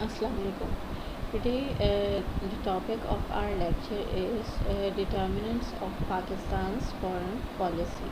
Assalamu alaikum. Today, the topic of our lecture is determinants of Pakistan's foreign policy.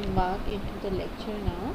embark into the lecture now.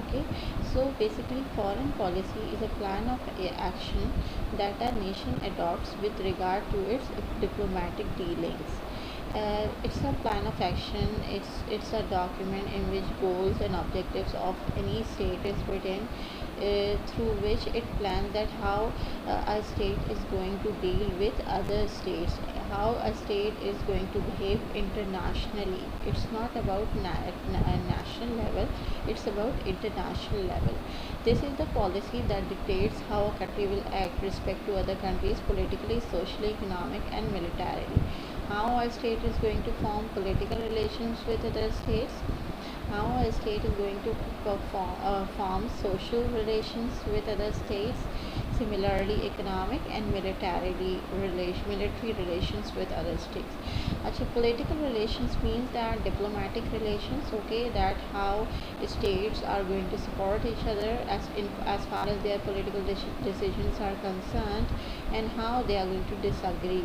Okay, so basically foreign policy is a plan of action that a nation adopts with regard to its diplomatic dealings. It's a plan of action. It's a document in which goals and objectives of any state is written, through which it plans that how a state is going to deal with other states, how a state is going to behave internationally. It's not about national level, it's about international level. This is the policy that dictates how a country will act respect to other countries politically, socially, economic and militarily. How a state is going to form political relations with other states, how a state is going to form social relations with other states, similarly economic and military relations with other states. Actually, political relations means that diplomatic relations, okay, that how states are going to support each other as far as their political decisions are concerned, and how they are going to disagree.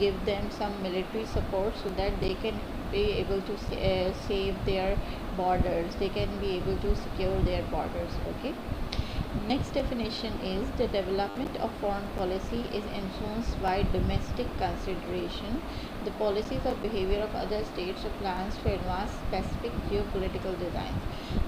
give them some military support so that they can be able to save their borders, they can be able to secure their borders. Okay, next definition is the development of foreign policy is influenced by domestic consideration, the policies or behavior of other states or plans to advance specific geopolitical designs.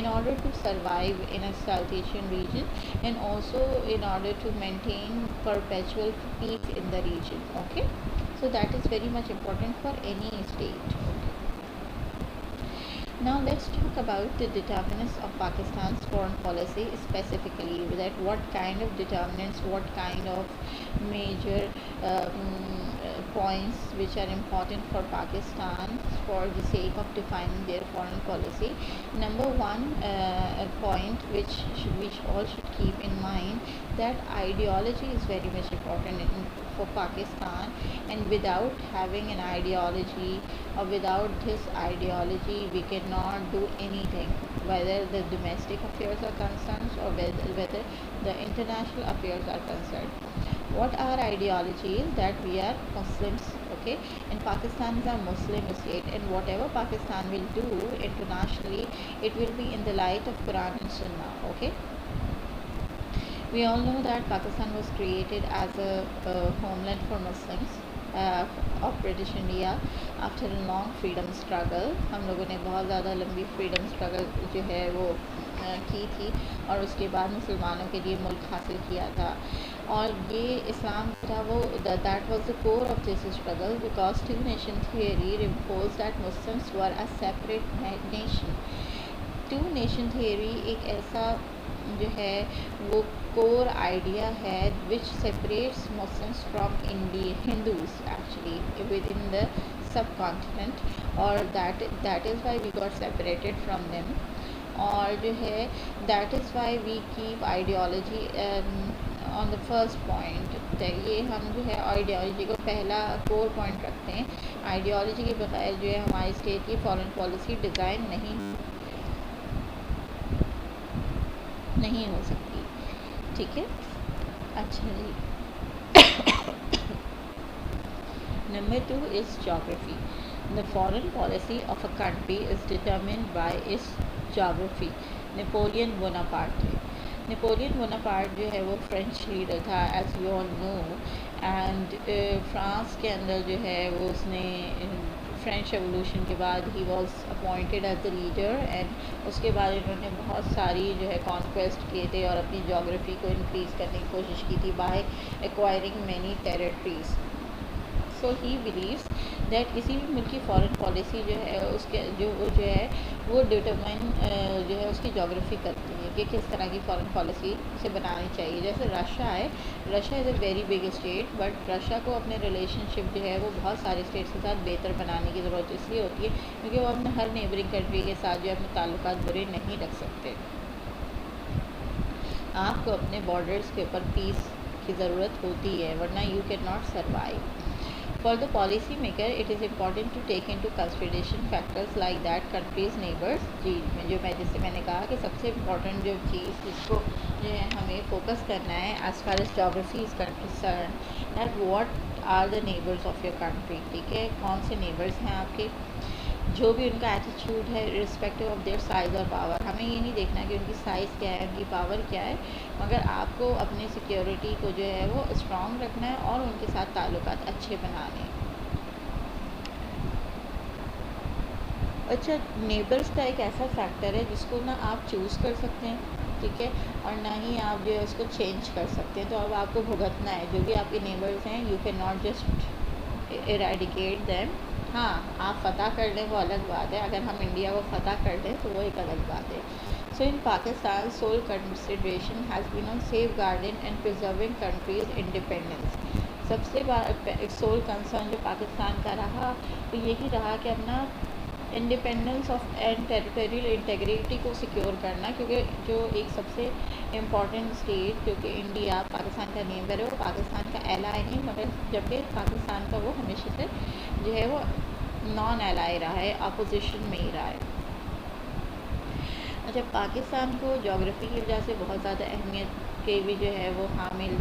in order to survive in a South Asian region and also in order to maintain perpetual peace in the region. Okay, so that is very much important for any state. Okay. Now let's talk about the determinants of Pakistan's foreign policy, specifically that what kind of determinants, what kind of major points which are important for Pakistan for the sake of defining their foreign policy. Number one point which we all should keep in mind, that ideology is very much important for Pakistan, and without having an ideology or without this ideology we cannot do anything, whether the domestic affairs are concerned or whether the international affairs are concerned. What our ideology is that we are Muslims, okay, and Pakistan is a Muslim state, and whatever Pakistan will do internationally, it will be in the light of Quran and Sunnah. Okay, we all know that Pakistan was created as a homeland for Muslims, of British India after a long freedom struggle. ہم لوگوں نے بہت زیادہ لمبی freedom struggle جو ہے وہ کی تھی اور اس کے بعد مسلمانوں کے لیے ملک حاصل کیا تھا. اور یہ اسلام تھا وہ that was the core of this struggle because two nation theory proposes that Muslims were a separate nation. Two nation theory ایک ایسا جو ہے وہ کور آئیڈیا ہے which separates Muslims from Hindus actually within the subcontinent اور that is why we got separated from them. اور جو ہے that is why we keep ideology on the first point. یہ ہم جو ہے آئیڈیالوجی کو پہلا کور پوائنٹ رکھتے ہیں. آئیڈیالوجی کے بغیر جو ہے ہماری اسٹیٹ کی فارن پالیسی ڈیزائن نہیں ہو سکتی. ٹھیک ہے. اچھا جی. Number 2 is geography. The foreign policy of a country is determined by its geography. Napoleon Bonaparte جو ہے وہ فرینچ لیڈر تھا as you all know, and France کے اندر جو ہے وہ اس نے فرینچ ریولوشن کے بعد ہی was appointed as the leader and اس کے بعد انہوں نے بہت ساری جو ہے کانکویسٹ کیے تھے اور اپنی جغرافی کو انکریز کرنے کی کوشش کی تھی by acquiring many territories. So he believes that کسی بھی ملک کی فارن پالیسی جو ہے اس کے جو ہے وہ ڈٹرمن جو ہے اس کی جغرافی کرتی ہے کہ کس طرح کی فارن پالیسی سے بنانی چاہیے. جیسے Russia is a very big state but Russia کو اپنے ریلیشن شپ جو ہے وہ بہت سارے اسٹیٹس کے ساتھ بہتر بنانے کی ضرورت اس لیے ہوتی ہے کیونکہ وہ اپنے ہر نیبرنگ کنٹری کے ساتھ جو ہے اپنے تعلقات برے نہیں رکھ سکتے. آپ کو اپنے بارڈرز کے اوپر پیس کی ضرورت ہوتی ہے ورنہ you can not survive. For the policy maker, it is important to take into consideration factors like that country's neighbors. جی جیسے میں نے کہا کہ سب سے امپورٹنٹ جو چیز جس کو جو ہے ہمیں فوکس کرنا ہے as far as geography is concerned, that what are the neighbors of your country. ٹھیک ہے. کون سے نیبرز ہیں آپ کے, جو بھی ان کا ایٹیچیوڈ ہے irrespective of their size اور پاور. ہمیں یہ نہیں دیکھنا کہ ان کی سائز کیا ہے, ان کی پاور کیا ہے, مگر آپ کو اپنی سیکیورٹی کو جو ہے وہ اسٹرانگ رکھنا ہے اور ان کے ساتھ تعلقات اچھے بنانے ہیں. اچھا, نیبرز کا ایک ایسا فیکٹر ہے جس کو نہ آپ چوز کر سکتے ہیں, ٹھیک ہے, اور نہ ہی آپ جو ہے اس کو چینج کر سکتے ہیں. تو اب آپ کو بھگتنا ہے جو بھی آپ کے نیبرز ہیں. You can not just eradicate them. ہاں, آپ فتح کر لیں وہ الگ بات ہے, اگر ہم انڈیا کو فتح کر لیں تو وہ ایک الگ بات ہے. So in Pakistan civil consideration has been on safeguarding and preserving country's independence. سب سے سول کنسرن جو پاکستان کا رہا وہ یہی رہا کہ اپنا انڈیپینڈنس آف اینڈ ٹیریٹریل انٹیگریٹی کو سیکیور کرنا, کیونکہ جو ایک سب سے امپورٹنٹ اسٹیٹ جو کہ انڈیا پاکستان کا نیبر ہے وہ پاکستان کا ایلائی نہیں, مگر جبکہ پاکستان کا وہ ہمیشہ سے جو ہے وہ نان ایلائی رہا ہے, اپوزیشن میں ہی رہا ہے. اچھا, پاکستان کو جغرافی کی وجہ سے بہت زیادہ اہمیت کے بھی جو ہے وہ حامل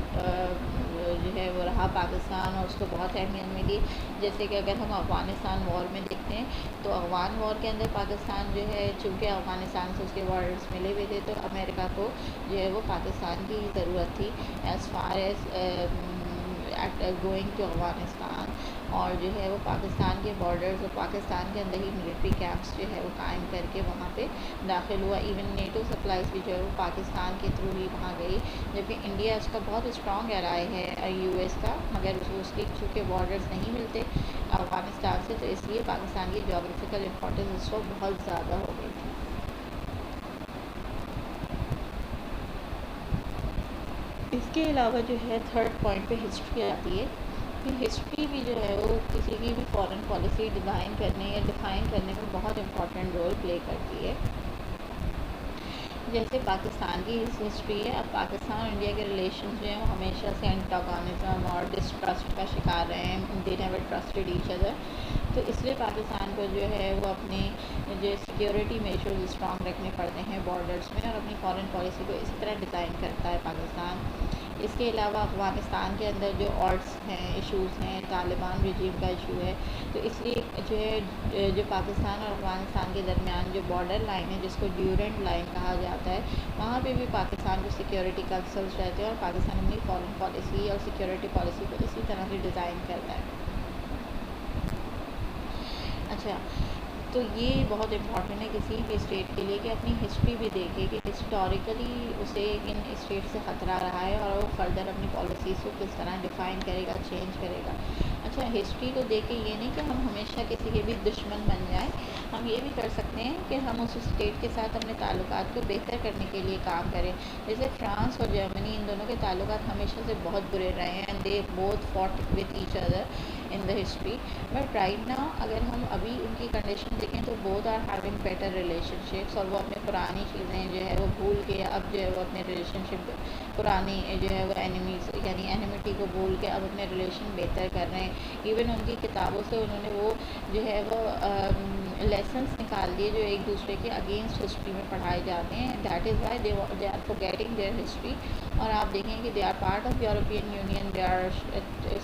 جو ہے وہ رہا پاکستان, اور اس کو بہت اہمیت ملی. جیسے کہ اگر ہم افغانستان وار میں دیکھتے ہیں تو افغان وار کے اندر پاکستان جو ہے چونکہ افغانستان سے اس کے بارڈرس ملے ہوئے تھے تو امریکہ کو جو ہے وہ پاکستان کی ضرورت تھی as far as going to Afghanistan. اور جو ہے وہ پاکستان کے بارڈرز اور پاکستان کے اندر ہی ملٹری کیمپس جو ہے وہ قائم کر کے وہاں پہ داخل ہوا. ایون نیٹو سپلائز بھی جو ہے وہ پاکستان کے تھرو ہی وہاں گئی, جبکہ انڈیا اس کا بہت اسٹرانگ ایلائی ہے یو ایس کا, مگر اس کی چونکہ بارڈرز نہیں ملتے افغانستان سے تو اس لیے پاکستان کی جغرافیکل امپورٹنس اس وقت بہت زیادہ ہو گئی تھی. اس کے علاوہ جو ہے تھرڈ پوائنٹ پہ ہسٹری آتی ہے. ہسٹری بھی جو ہے وہ کسی کی بھی فارن پالیسی ڈیزائن کرنے یا ڈیفائن کرنے میں بہت امپورٹنٹ رول پلے کرتی ہے. جیسے پاکستان کی ہسٹری ہے, اب پاکستان اور انڈیا کے ریلیشن جو ہیں وہ ہمیشہ سے انٹاگونزم اور ڈسٹرسٹ کا شکار رہے ہیں. They never trusted H other. تو اس لیے پاکستان کو جو ہے وہ اپنے جو سیکیورٹی میجرز اسٹرانگ رکھنے پڑتے ہیں بارڈرس میں, اور اپنی فارن پالیسی کو اسی طرح ڈیزائن کرتا ہے پاکستان. اس کے علاوہ افغانستان کے اندر جو آرٹس ہیں, ایشوز ہیں, طالبان رجیم کا ایشو ہے, تو اس لیے جو ہے جو پاکستان اور افغانستان کے درمیان جو بارڈر لائن ہے جس کو ڈیورنٹ لائن کہا جاتا ہے, وہاں پہ بھی پاکستان کو سیکیورٹی کنسرنس رہتے ہیں اور پاکستان اپنی فارن پالیسی اور سیکیورٹی پالیسی کو اسی طرح سے ڈیزائن کرتا ہے. اچھا، تو یہ بہت امپورٹنٹ ہے کسی بھی اسٹیٹ کے لیے کہ اپنی ہسٹری بھی دیکھے کہ ہسٹوریکلی اسے کن اسٹیٹ سے خطرہ رہا ہے اور وہ فردر اپنی پالیسیز کو کس طرح ڈیفائن کرے گا، چینج کرے گا. اچھا، ہسٹری کو دیکھ کے یہ نہیں کہ ہم ہمیشہ کسی کے بھی دشمن بن جائیں. ہم یہ بھی کر سکتے ہیں کہ ہم اس اسٹیٹ کے ساتھ اپنے تعلقات کو بہتر کرنے کے لیے کام کریں. جیسے فرانس اور جرمنی، ان دونوں کے تعلقات ہمیشہ سے بہت برے رہے ہیں، and they both fought with each other in the history. But right now اگر ہم ابھی ان کی کنڈیشن دیکھیں تو both are having better relationships, اور وہ اپنے پرانی چیزیں جو ہے وہ بھول کے اب جو ہے وہ اپنے ریلیشن شپ پرانی جو ہے وہ اینیمیز یعنی اینیمیٹی کو بھول کے اب اپنے ریلیشن بہتر کر رہے ہیں. ایون ان کی کتابوں سے انہوں نے وہ جو ہے وہ لیسنس نکال دیے جو ایک دوسرے کے اگینسٹ ہسٹری میں پڑھائے جاتے ہیں. That is why they are forgetting their history. اور آپ دیکھیں کہ they are part of European union, they are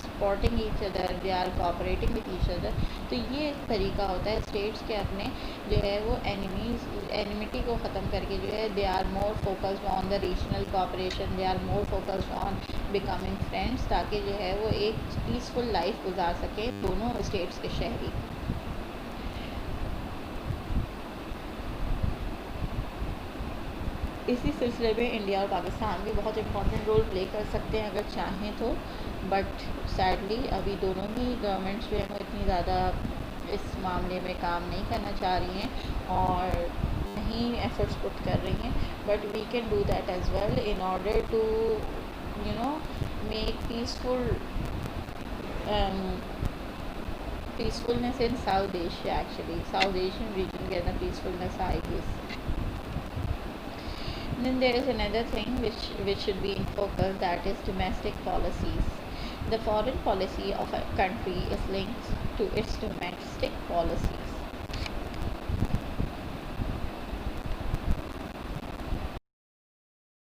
supporting each other, they are cooperating with each other. تو یہ ایک طریقہ ہوتا ہے اسٹیٹس کے اپنے جو ہے وہ اینیمیٹی کو ختم کر کے جو ہے they are more focused on the regional cooperation, they are more focused on becoming friends, تاکہ جو ہے وہ ایک پیسفل لائف گزار سکیں دونوں اسٹیٹس کے شہری. اسی سلسلے میں انڈیا اور پاکستان بھی بہت امپورٹنٹ رول پلے کر سکتے ہیں اگر چاہیں تو. بٹ سیڈلی ابھی دونوں ہی گورنمنٹس جو ہیں وہ اتنی زیادہ اس معاملے میں کام نہیں کرنا چاہ رہی ہیں اور نہیں ایفرٹس پٹ کر رہی ہیں. But we can do that as well in order to make پیسفulness in South Asia. Actually South Asian region کے اندر پیسفulness آئے گی. Then there is another thing which should be in focus, that is domestic policies. The foreign policy of a country is linked to its domestic policies.